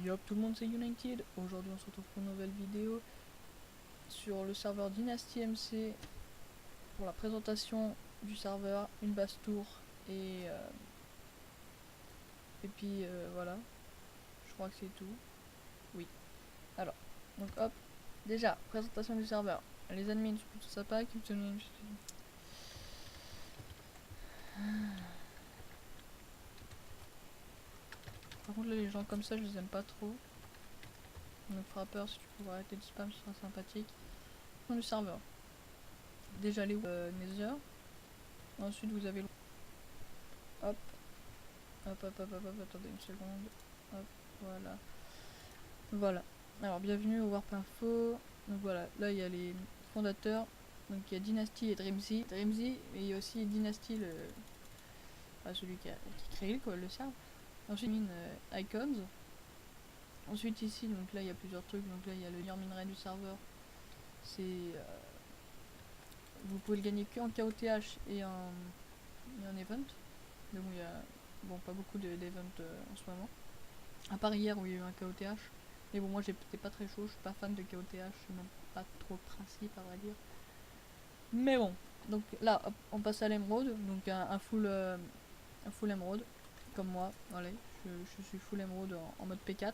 Yo tout le monde, c'est United. Aujourd'hui on se retrouve pour une nouvelle vidéo sur le serveur Dynasty MC pour la présentation du serveur, une basse tour et puis voilà, je crois que c'est tout. Oui. Alors, donc hop, déjà, présentation du serveur. Les admins sont plutôt sympas, par contre là les gens comme ça je les aime pas trop. Donc frappeur, si tu pouvais arrêter de spam, ce serait sympathique. Dans le serveur, déjà les Nether. Ensuite vous avez hop, attendez une seconde. Hop, voilà. Voilà. Alors bienvenue au Warp Info. Donc voilà, là il y a les fondateurs. Donc il y a Dynasty et Dreamzy. Dreamzy, et il y a aussi Dynasty, celui qui crée le serve. Ensuite Icons. Ensuite ici, donc là il y a plusieurs trucs. Donc là il y a le meilleur minerai du serveur. C'est vous pouvez le gagner que en KOTH et en event. Mais bon, il y a pas beaucoup d'events en ce moment. À part hier où il y a eu un KOTH. Mais bon, moi j'étais pas très chaud, je suis pas fan de KOTH, je suis même pas trop le principe à vrai dire. Mais bon, donc là hop, on passe à l'émeraude, donc un full émeraude, comme moi, allez, je suis full émeraude en mode P4.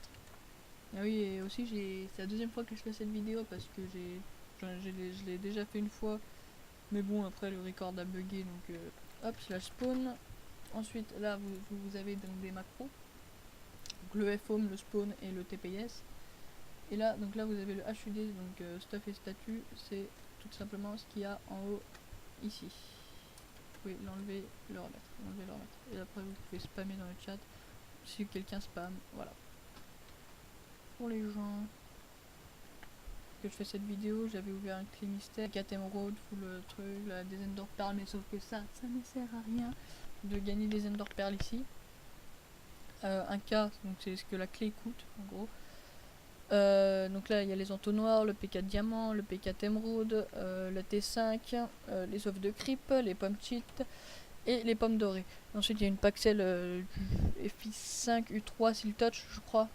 Ah oui, et aussi c'est la deuxième fois que je fais cette vidéo parce que je l'ai déjà fait une fois. Mais bon, après le record a bugué, donc hop, slash spawn. Ensuite, là, vous avez donc des macros. Donc le FOM, le spawn et le TPS. Et là, donc là, vous avez le HUD, donc stuff et statut. C'est tout simplement ce qu'il y a en haut, ici. Vous pouvez l'enlever, le remettre. Et après, vous pouvez spammer dans le chat si quelqu'un spam, voilà. Pour les gens que je fais cette vidéo, j'avais ouvert un clé mystère, 4 émeraudes, full le truc, là, des ender pearls, mais sauf que ça ne sert à rien de gagner des ender pearls ici. Un K, donc c'est ce que la clé coûte en gros. Donc là il y a les entonnoirs, le P4 diamant, le P4 émeraude, le T5, les œufs de creep, les pommes cheat et les pommes dorées. Ensuite il y a une paxel FI5 U3 Seal Touch, je crois.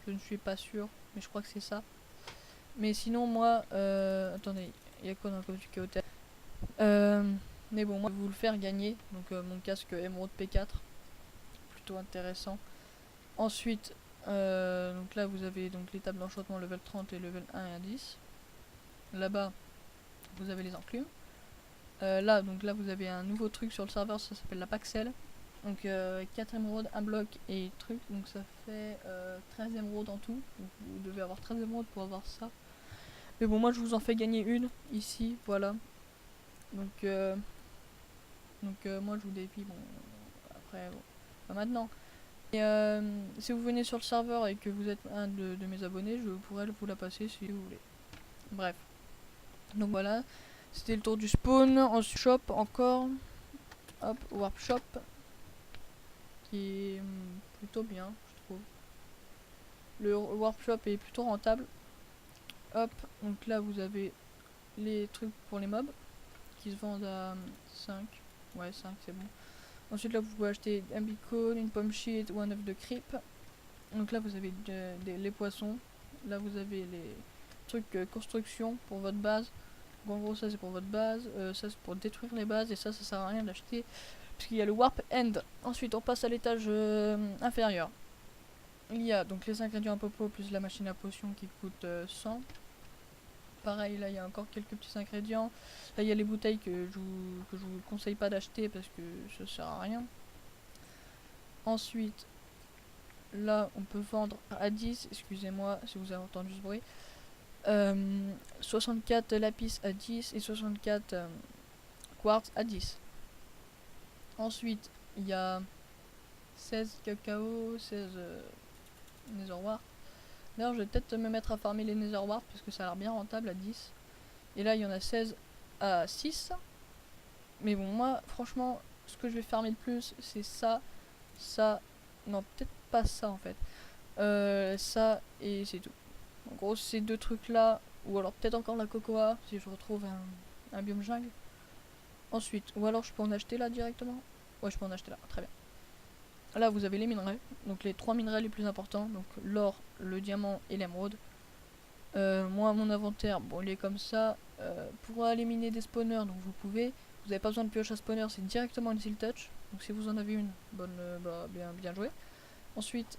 Je ne suis pas sûr, mais je crois que c'est ça. Mais sinon moi, attendez, il y a quoi dans le code du KOT? Mais bon, moi je vais vous le faire gagner. Donc mon casque émeraude P4, plutôt intéressant. Ensuite, donc là vous avez donc les tables d'enchantement level 30 et level 1 et 10. Là-bas, vous avez les enclumes. Là vous avez un nouveau truc sur le serveur, ça s'appelle la Paxel. Donc 4 émeraudes, un bloc et truc, donc ça fait 13 émeraudes en tout. Donc vous devez avoir 13 émeraudes pour avoir ça. Mais bon, moi je vous en fais gagner une ici, voilà. Donc moi je vous défie, bon, après, bon, pas maintenant. Et si vous venez sur le serveur et que vous êtes un de mes abonnés, je pourrais vous la passer si vous voulez. Bref. Donc voilà, c'était le tour du spawn. Ensuite shop encore. Hop, warp shop. Qui est plutôt bien, je trouve. Le warp shop est plutôt rentable. Hop, donc là vous avez les trucs pour les mobs. Qui se vendent à 5. Ouais, 5 c'est bon. Ensuite là vous pouvez acheter un beacon, une pomme sheet ou un œuf de creep. Donc là vous avez les poissons. Là vous avez les trucs construction pour votre base. Donc en gros ça c'est pour votre base. Ça c'est pour détruire les bases. Et ça sert à rien d'acheter. Puisqu'il y a le warp end. Ensuite on passe à l'étage inférieur. Il y a donc les ingrédients à popo plus la machine à potions qui coûte 100. Pareil là il y a encore quelques petits ingrédients. Là il y a les bouteilles que je vous conseille pas d'acheter parce que ça sert à rien. Ensuite là on peut vendre à 10, excusez-moi si vous avez entendu ce bruit. 64 lapis à 10 et 64 quartz à 10. Ensuite il y a 16 cacao, 16 netherwart. D'ailleurs je vais peut-être me mettre à farmer les netherwart parce que ça a l'air bien rentable à 10. Et là il y en a 16 à 6. Mais bon moi franchement ce que je vais farmer le plus c'est ça, non peut-être pas ça en fait. Ça et c'est tout. En gros ces deux trucs là, ou alors peut-être encore la cocoa si je retrouve un biome jungle. Ensuite, ou alors je peux en acheter là directement. Ouais je peux en acheter là, très bien. là vous avez les minerais, donc les 3 minerais les plus importants, donc l'or, le diamant et l'émeraude. Moi mon inventaire, bon il est comme ça. Pour aller miner des spawners, donc vous pouvez, vous n'avez pas besoin de pioche à spawner, c'est directement une seal touch, donc si vous en avez une, bonne, bien joué. Ensuite,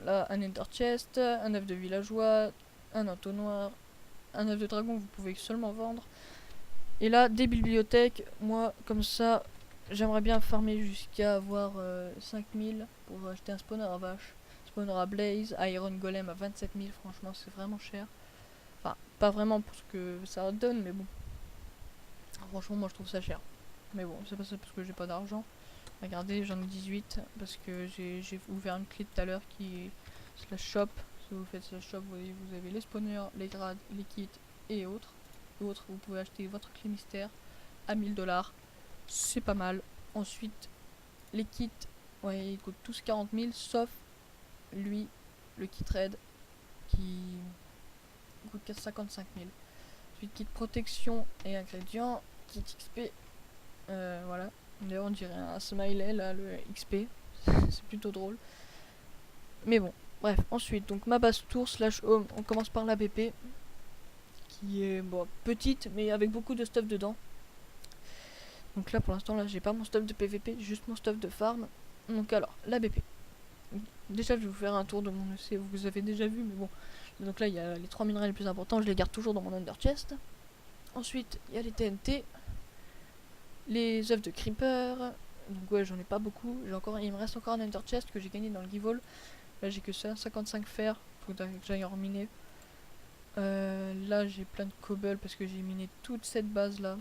là un ender chest, un œuf de villageois, un entonnoir, un œuf de dragon que vous pouvez seulement vendre. Et là des bibliothèques, moi comme ça j'aimerais bien farmer jusqu'à avoir 5000 pour acheter un spawner à vache, spawner à blaze, iron golem à 27 000, franchement c'est vraiment cher. Enfin, pas vraiment pour ce que ça donne, mais bon. Franchement, moi je trouve ça cher. Mais bon, c'est pas ça parce que j'ai pas d'argent. Regardez, j'en ai 18 parce que j'ai ouvert une clé tout à l'heure qui est slash shop. Si vous faites slash shop, vous voyez, vous avez les spawners, les grades, les kits et autres. Vous pouvez acheter votre clé mystère à 1000 $. C'est pas mal. Ensuite, les kits, ouais, ils coûtent tous 40 000 sauf lui, le kit raid qui coûte 55 000. Ensuite, kit protection et ingrédients, kit XP. Voilà. D'ailleurs, on dirait un smiley là, le XP. C'est plutôt drôle. Mais bon, bref. Ensuite, donc ma base tour slash home. On commence par la BP. Qui est bon, petite, mais avec beaucoup de stuff dedans. Donc là, pour l'instant, là, j'ai pas mon stuff de PVP, juste mon stuff de farm. Donc alors, la BP. Déjà, je vais vous faire un tour de mon EC. Vous avez déjà vu, mais bon. Donc là, il y a les 3 minerais les plus importants. Je les garde toujours dans mon under chest. Ensuite, il y a les TNT. Les œufs de creeper. Donc ouais, j'en ai pas beaucoup. Il me reste encore un ender chest que j'ai gagné dans le give-all. Là, j'ai que ça, 55 fer. Faut que j'aille en reminer. Là, j'ai plein de cobble parce que j'ai miné toute cette base là.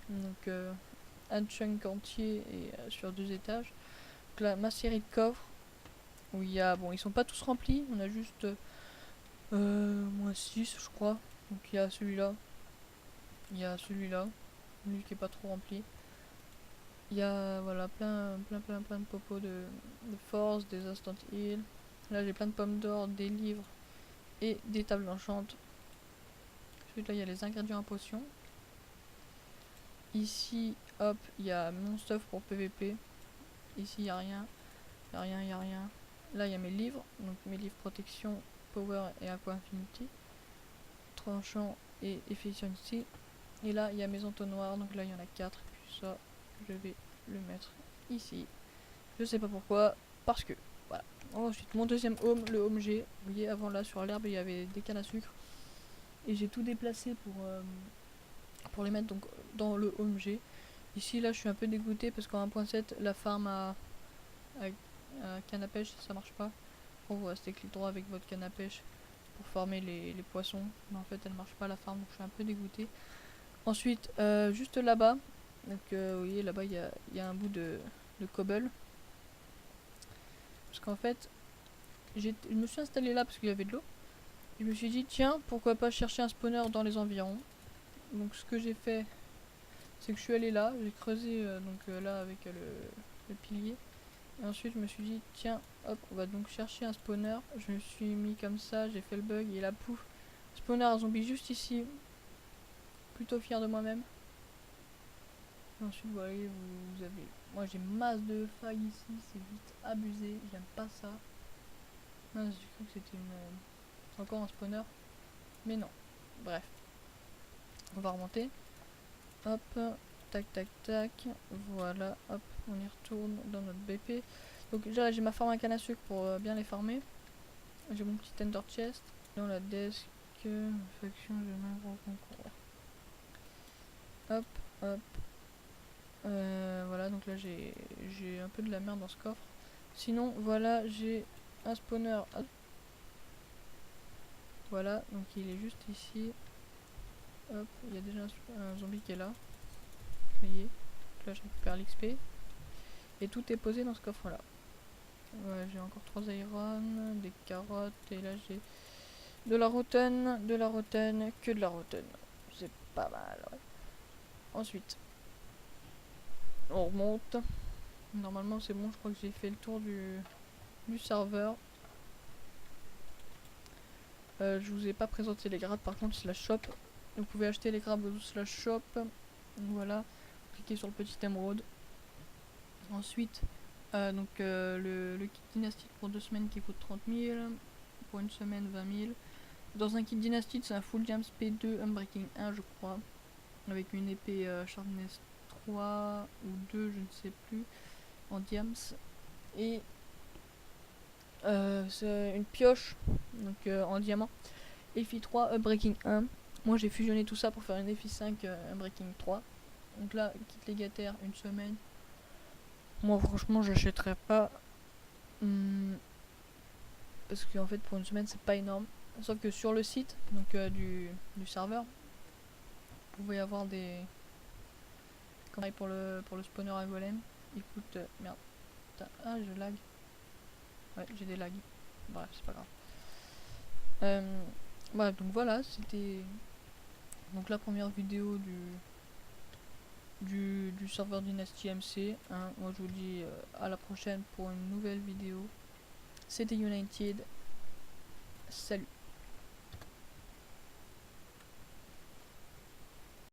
Donc un chunk entier et sur 2 étages. Donc là, ma série de coffres où il y a, bon, ils sont pas tous remplis. On a juste moins 6 je crois. Donc il y a celui-là. Il y a celui-là. Lui qui est pas trop rempli. Il y a voilà plein de popos de force, des instant heal. Là j'ai plein de pommes d'or, des livres et des tables enchantes. Ensuite là il y a les ingrédients à potions. Ici hop il y a mon stuff pour PVP. Ici il y a rien. Il y a rien. Là il y a mes livres, donc mes livres protection, power et aqua infinity. Tranchant et efficiency. Et là il y a mes entonnoirs, donc là il y en a 4. Puis ça je vais le mettre ici. Je sais pas pourquoi, parce que voilà. Ensuite mon deuxième home, le home G. Vous voyez avant là sur l'herbe il y avait des cannes à sucre. Et j'ai tout déplacé pour les mettre donc dans le home G. Ici là je suis un peu dégoûté parce qu'en 1.7 la farm à canne à pêche ça marche pas. Bon, vous restez clic droit avec votre canne à pêche pour former les poissons. Mais en fait elle marche pas la farm donc je suis un peu dégoûté. Ensuite juste là-bas. Donc vous voyez là-bas il y a un bout de cobble. Parce qu'en fait, je me suis installé là parce qu'il y avait de l'eau. Je me suis dit, tiens, pourquoi pas chercher un spawner dans les environs. Donc ce que j'ai fait, c'est que je suis allé là, j'ai creusé là avec le pilier. Et ensuite je me suis dit, tiens, hop, on va donc chercher un spawner. Je me suis mis comme ça, j'ai fait le bug et là, pouf, spawner à zombie juste ici. Plutôt fier de moi-même. Et ensuite, vous voyez, vous avez... Moi j'ai masse de failles ici, c'est vite abusé, j'aime pas ça. Non, j'ai cru que c'était encore un spawner. Mais non. Bref. On va remonter. Hop. Tac, tac, tac. Voilà. Hop. On y retourne dans notre BP. Donc déjà j'ai ma farm à canne à sucre pour bien les farmer. J'ai mon petit ender chest. Dans la desk. Faction de nombreux concours. Hop. Hop. Voilà. Donc là j'ai un peu de la merde dans ce coffre. Sinon voilà j'ai un spawner. Voilà, donc il est juste ici. Hop, il y a déjà un zombie qui est là. Vous voyez. Donc là je récupère l'XP. Et tout est posé dans ce coffre là. Ouais, j'ai encore 3 iron, des carottes, et là j'ai de la rotten, que de la rotten. C'est pas mal, ouais. Ensuite, on remonte. Normalement c'est bon, je crois que j'ai fait le tour du serveur. Je vous ai pas présenté les grades, par contre, slash shop. Vous pouvez acheter les grades slash shop. Voilà, cliquez sur le petit émeraude. Ensuite, Le kit dynastique pour 2 semaines qui coûte 30 000, pour une semaine 20 000. Dans un kit dynastique, c'est un full diams P2 Unbreaking 1 je crois, avec une épée Sharpness 3 ou 2 je ne sais plus, en diams. Et c'est une pioche donc en diamant, FI 3 Unbreaking 1. Moi j'ai fusionné tout ça pour faire une FI 5 Unbreaking 3. Donc là, kit légataire, une semaine. Moi franchement j'achèterais pas. Parce qu'en fait pour une semaine c'est pas énorme. Sauf que sur le site donc du serveur, vous pouvez avoir des. Comme pour le spawner à golem. Il coûte. Merde. Putain, ah je lag. Ouais j'ai des lags. Bref c'est pas grave. Voilà donc voilà c'était donc la première vidéo du serveur Dynasty MC. Hein. Moi je vous dis à la prochaine pour une nouvelle vidéo. C'était United. Salut.